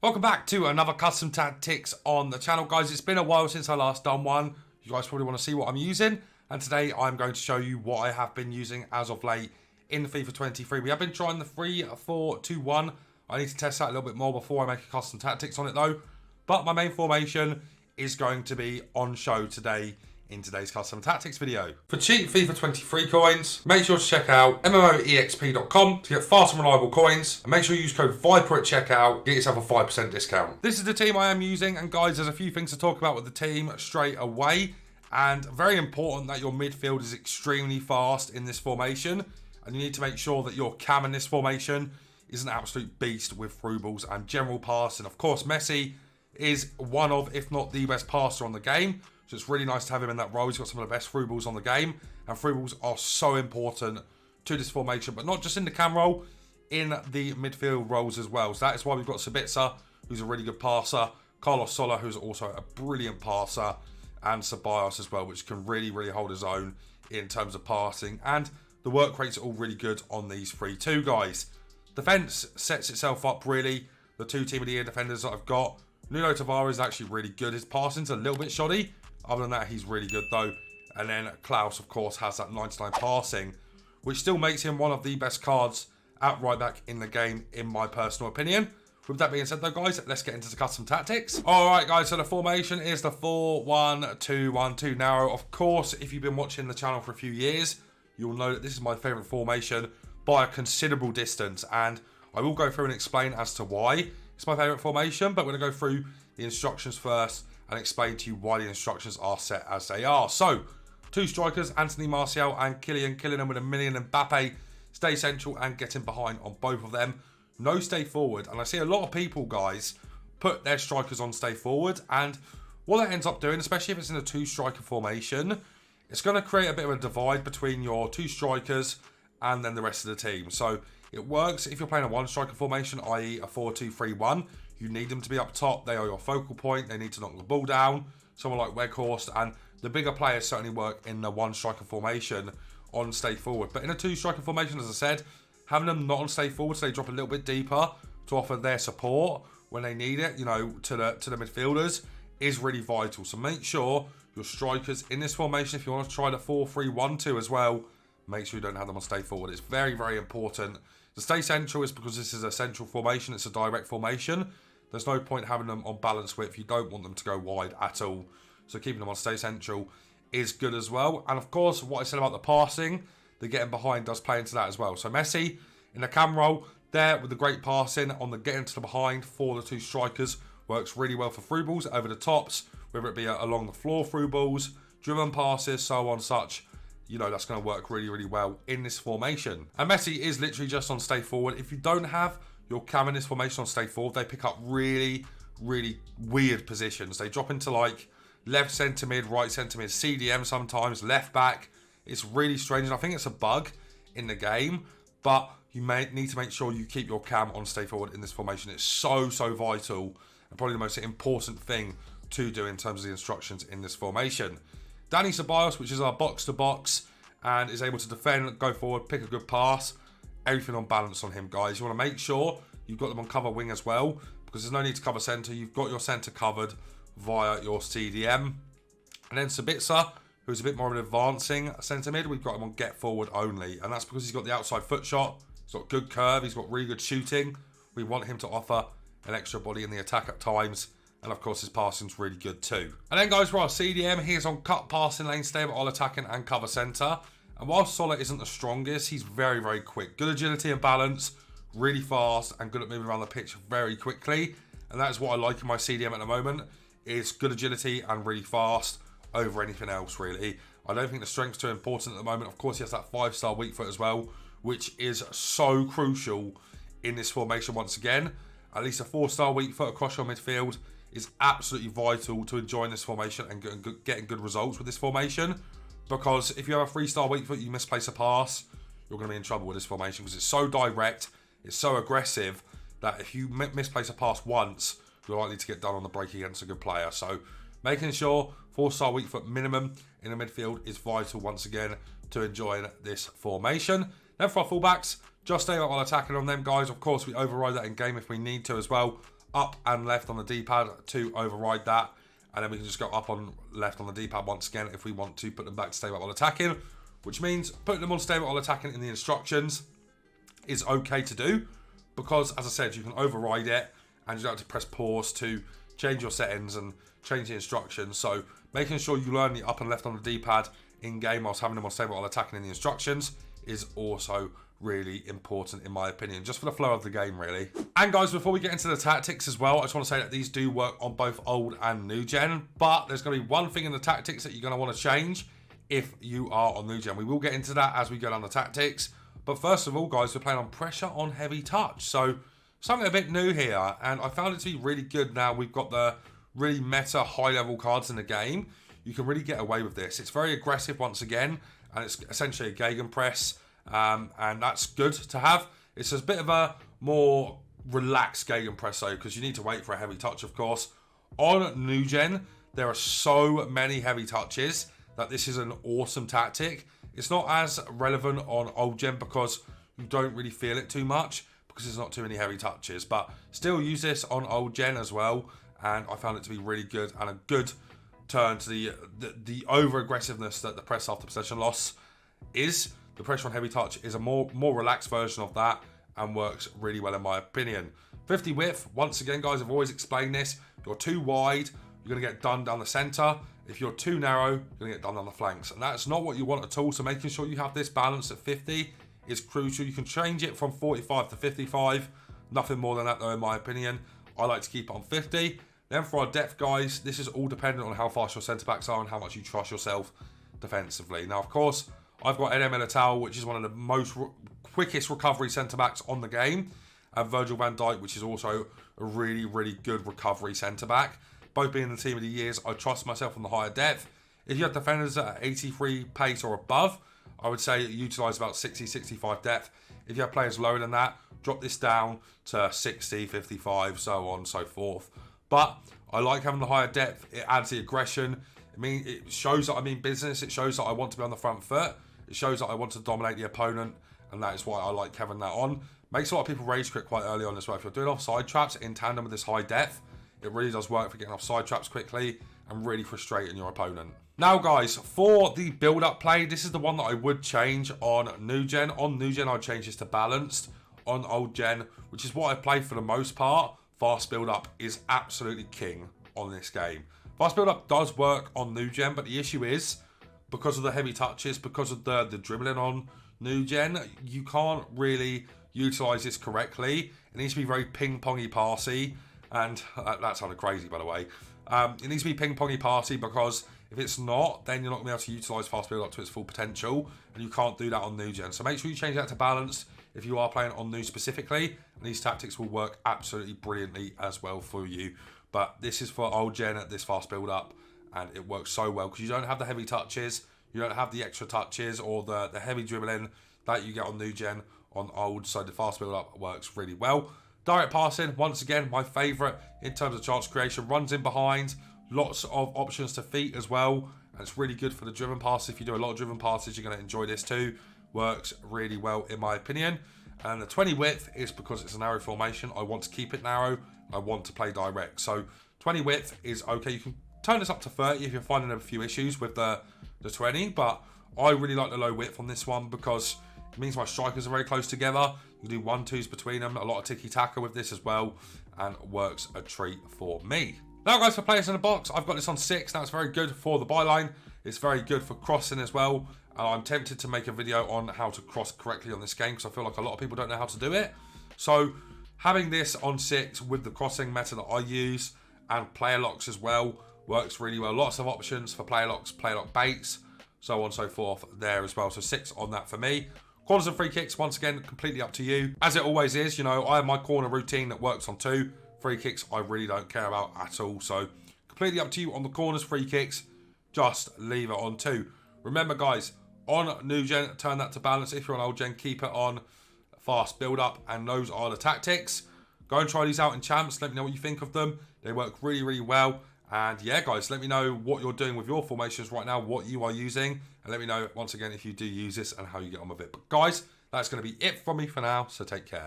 Welcome back to another custom tactics on the channel, guys. It's been a while since I last done one. You guys probably want to see what I'm using, and today I'm going to show you what I have been using as of late in FIFA 23. We have been trying the 3-4-2-1. I need to test that a little bit more before I make a custom tactics on it though, but my main formation is going to be on show today in today's custom tactics video. For cheap FIFA 23 coins, make sure to check out MMOEXP.com to get fast and reliable coins, and make sure you use code VIPER at checkout, get yourself a 5% discount. This is the team I am using, and guys, there's a few things to talk about with the team straight away, and very important that your midfield is extremely fast in this formation, and you need to make sure that your cam in this formation is an absolute beast with through balls and general passing. Of course, Messi is one of, if not the best passer on the game, so it's really nice to have him in that role. He's got some of the best through balls on the game, and through balls are so important to this formation, but not just in the cam role, in the midfield roles as well. So that is why we've got Sabitzer, who's a really good passer, Carlos Soler, who's also a brilliant passer, and Ceballos as well, which can really hold his own in terms of passing, and the work rates are all really good on these 3-2 guys. Defense sets itself up really. The two team of the year defenders that I've got, Nuno Tavares is actually really good. His passing's a little bit shoddy. Other than that, he's really good though. And then Klaus, of course, has that 99 passing, which still makes him one of the best cards at right back in the game, in my personal opinion. With that being said though, guys, let's get into the custom tactics. Alright guys, so the formation is the 4-1-2-1-2. Now, of course, if you've been watching the channel for a few years, you'll know that this is my favourite formation by a considerable distance. And I will go through and explain as to why it's my favourite formation, but we're going to go through the instructions first and explain to you why the instructions are set as they are. So, two strikers, Anthony Martial and Kylian, killing them with a million. Mbappe, stay central and getting behind on both of them. No stay forward. And I see a lot of people, guys, put their strikers on stay forward. And what that ends up doing, especially if it's in a two-striker formation, it's going to create a bit of a divide between your two strikers and then the rest of the team. So, it works if you're playing a one-striker formation, i.e. a 4-2-3-1. You need them to be up top. They are your focal point. They need to knock the ball down. Someone like Weghorst, and the bigger players certainly work in the one-striker formation on stay forward. But in a two-striker formation, as I said, having them not on stay forward, so they drop a little bit deeper to offer their support when they need it, you know, to the midfielders, is really vital. So make sure your strikers in this formation, if you want to try the 4-3-1-2 as well, make sure you don't have them on stay forward. It's very important. The stay central is because this is a central formation. It's a direct formation. There's no point having them on balance width. You don't want them to go wide at all. So keeping them on stay central is good as well. And of course, what I said about the passing, the getting behind does play into that as well. So Messi in the cam role there with the great passing on the getting to the behind for the two strikers works really well for through balls over the tops, whether it be along the floor through balls, driven passes, so on such. You know, that's going to work really well in this formation. And Messi is literally just on stay forward. If you don't have your cam in this formation on stay forward, they pick up really weird positions. They drop into like left centre mid, right centre mid, CDM sometimes, left back. It's really strange, and I think it's a bug in the game, but you may need to make sure you keep your cam on stay forward in this formation. It's so vital, and probably the most important thing to do in terms of the instructions in this formation. Danny Ceballos, which is our box-to-box, and is able to defend, go forward, pick a good pass. Everything on balance on him, guys. You want to make sure you've got them on cover wing as well, because there's no need to cover centre. You've got your centre covered via your CDM. And then Sabitzer, who's a bit more of an advancing centre mid, we've got him on get forward only. And that's because he's got the outside foot shot. He's got good curve. He's got really good shooting. We want him to offer an extra body in the attack at times. And of course, his passing's really good too. And then guys, for our CDM, he is on cut, passing lane, stable, all attacking and cover centre. And while Soler isn't the strongest, he's very quick. Good agility and balance, really fast, and good at moving around the pitch very quickly. And that is what I like in my CDM at the moment, is good agility and really fast over anything else, really. I don't think the strength's too important at the moment. Of course, he has that 5-star weak foot as well, which is so crucial in this formation once again. At least a 4-star weak foot across your midfield is absolutely vital to enjoying this formation and getting good results with this formation. Because if you have a 3-star weak foot, you misplace a pass, you're going to be in trouble with this formation, because it's so direct, it's so aggressive, that if you misplace a pass once, you're likely to get done on the break against a good player. So making sure 4-star weak foot minimum in the midfield is vital once again to enjoying this formation. Then for our fullbacks, just stay up while attacking on them, guys. Of course, we override that in game if we need to as well. up and left on the D-pad to override that. And then we can just go up on left on the D-pad once again if we want to put them back to stable while attacking. Which means putting them on stable while attacking in the instructions is okay to do. Because, as I said, you can override it and you don't have to press pause to change your settings and change the instructions. So making sure you learn the up and left on the D-pad in-game whilst having them on stable while attacking in the instructions is also really important in my opinion, just for the flow of the game really. And guys, before we get into the tactics as well, I just want to say that these do work on both old and new gen, but there's going to be one thing in the tactics that you're going to want to change if you are on new gen. We will get into that as we go down the tactics, but first of all guys, we're playing on pressure on heavy touch, so something a bit new here, and I found it to be really good. Now we've got the really meta high level cards in the game. You can really get away with this. It's very aggressive once again, and it's essentially a gegenpress, and that's good to have. It's a bit of a more relaxed gegenpress though, because you need to wait for a heavy touch, of course. On new gen, there are so many heavy touches that this is an awesome tactic. It's not as relevant on old gen because you don't really feel it too much because there's not too many heavy touches, but still use this on old gen as well, and I found it to be really good and a good turn to the over aggressiveness that the press after possession loss is. The pressure on heavy touch is a more relaxed version of that and works really well in my opinion. 50 width, once again guys, I've always explained this. If you're too wide, you're going to get done down the center. If you're too narrow, you're going to get done down the flanks, and that's not what you want at all. So making sure you have this balance at 50 is crucial. You can change it from 45 to 55, nothing more than that though in my opinion. I like to keep it on 50. Then for our depth guys, this is all dependent on how fast your centre backs are and how much you trust yourself defensively. Now of course, I've got Eder Militao, which is one of the most quickest recovery centre backs on the game, and Virgil van Dijk, which is also a really good recovery centre back. Both being the team of the years, I trust myself on the higher depth. If you have defenders at 83 pace or above, I would say utilise about 60-65 depth. If you have players lower than that, drop this down to 60, 55, so on and so forth. But I like having the higher depth. It adds the aggression. It shows that I mean business. It shows that I want to be on the front foot. It shows that I want to dominate the opponent, and that is why I like having that on. Makes a lot of people rage quit quite early on as well. If you're doing offside traps in tandem with this high depth, it really does work for getting offside traps quickly and really frustrating your opponent. Now guys, for the build-up play, this is the one that I would change on new gen. On new gen, I'd change this to balanced. On old gen, which is what I play for the most part, fast build-up is absolutely king on this game. Fast build-up does work on new gen, but the issue is, because of the heavy touches, because of the dribbling on new gen, you can't really utilise this correctly. It needs to be very ping-pongy passy, and that sounded crazy by the way. It needs to be ping-pongy passy, because if it's not, then you're not going to be able to utilise fast build-up to its full potential, and you can't do that on new gen. So make sure you change that to balanced if you are playing on new specifically, and these tactics will work absolutely brilliantly as well for you. But this is for old gen at this fast build-up, and it works so well because you don't have the heavy touches, you don't have the extra touches or the heavy dribbling that you get on new gen on old, so the fast build up works really well. Direct passing, once again, my favourite in terms of chance creation. Runs in behind, lots of options to feet as well, and it's really good for the driven passes. If you do a lot of driven passes, you're going to enjoy this too. Works really well in my opinion. And the 20 width is because it's a narrow formation. I want to keep it narrow. I want to play direct. So 20 width is okay. You can turn this up to 30 if you're finding a few issues with the 20, but I really like the low width on this one because it means my strikers are very close together. You can do 1-2s between them, a lot of tiki-taka with this as well, and works a treat for me. Now guys, for players in the box, I've got this on 6. Now it's very good for the byline. It's very good for crossing as well. I'm tempted to make a video on how to cross correctly on this game because I feel like a lot of people don't know how to do it. So having this on 6 with the crossing meta that I use and player locks as well works really well. Lots of options for player locks, player lock baits, so on and so forth there as well. So 6 on that for me. Corners and free kicks, once again, completely up to you. As it always is, you know, I have my corner routine that works on 2. Free kicks, I really don't care about at all. So completely up to you on the corners, free kicks, just leave it on 2. Remember guys, on new gen, turn that to balance. If you're on old gen, keep it on fast build up, and those are the tactics. Go and try these out in champs. Let me know what you think of them. They work really, really well. And yeah, guys, let me know what you're doing with your formations right now, what you are using, and let me know once again if you do use this and how you get on with it. But guys, that's going to be it from me for now, so take care.